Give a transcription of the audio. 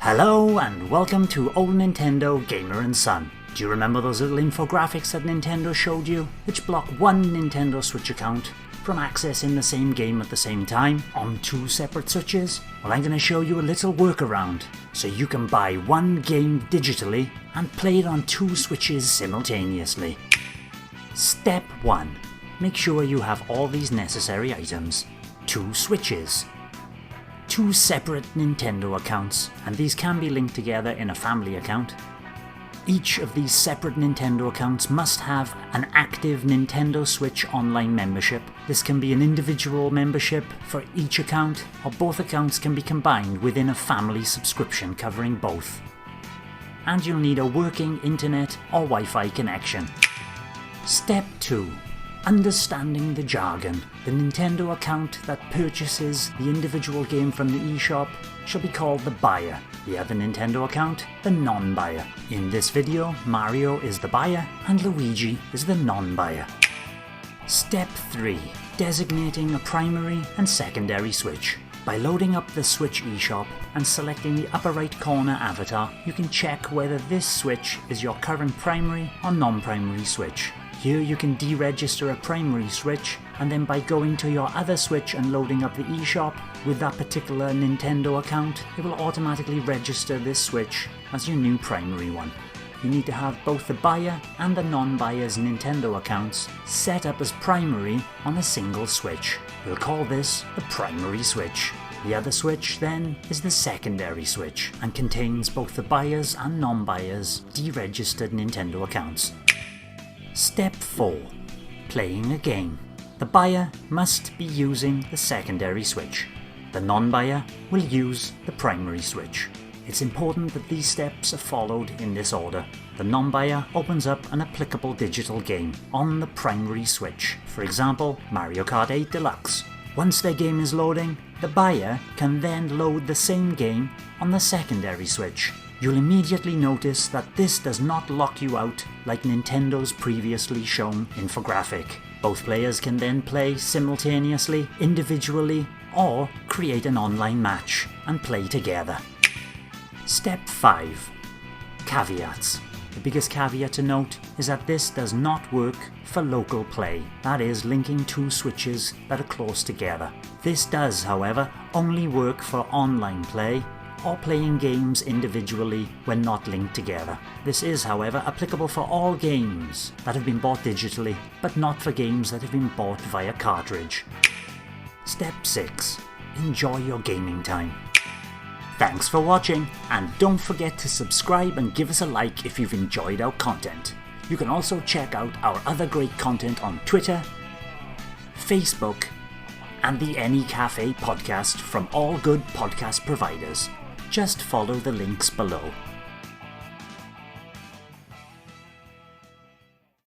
Hello and welcome to Old Nintendo Gamer & Son. Do you remember those little infographics that Nintendo showed you, which block one Nintendo Switch account from accessing the same game at the same time on two separate Switches? Well, I'm going to show you a little workaround so you can buy one game digitally and play it on two Switches simultaneously. Step 1. Make sure you have all these necessary items. 2 Switches. 2 separate Nintendo accounts, and these can be linked together in a family account. Each of these separate Nintendo accounts must have an active Nintendo Switch Online membership. This can be an individual membership for each account, or both accounts can be combined within a family subscription covering both. And you'll need a working internet or Wi-Fi connection. Step 2. Understanding the jargon. The Nintendo account that purchases the individual game from the eShop shall be called the buyer, the other Nintendo account the non-buyer. In this video, Mario is the buyer and Luigi is the non-buyer. Step 3. Designating a primary and secondary Switch. By loading up the Switch eShop and selecting the upper right corner avatar, you can check whether this Switch is your current primary or non-primary Switch. Here you can deregister a primary Switch, and then by going to your other Switch and loading up the eShop with that particular Nintendo account, it will automatically register this Switch as your new primary one. You need to have both the buyer and the non-buyer's Nintendo accounts set up as primary on a single Switch. We'll call this the primary Switch. The other Switch then is the secondary Switch and contains both the buyer's and non-buyer's deregistered Nintendo accounts. Step 4. Playing a game. The buyer must be using the secondary Switch. The non-buyer will use the primary Switch. It's important that these steps are followed in this order. The non-buyer opens up an applicable digital game on the primary Switch, for example, Mario Kart 8 Deluxe. Once their game is loading, the buyer can then load the same game on the secondary Switch. You'll immediately notice that this does not lock you out like Nintendo's previously shown infographic. Both players can then play simultaneously, individually, or create an online match and play together. Step 5. Caveats. The biggest caveat to note is that this does not work for local play, that is, linking two Switches that are close together. This does, however, only work for online play or playing games individually when not linked together. This is, however, applicable for all games that have been bought digitally, but not for games that have been bought via cartridge. Step 6. Enjoy your gaming time. Thanks for watching, and don't forget to subscribe and give us a like if you've enjoyed our content. You can also check out our other great content on Twitter, Facebook, and the Café podcast from all good podcast providers. Just follow the links below.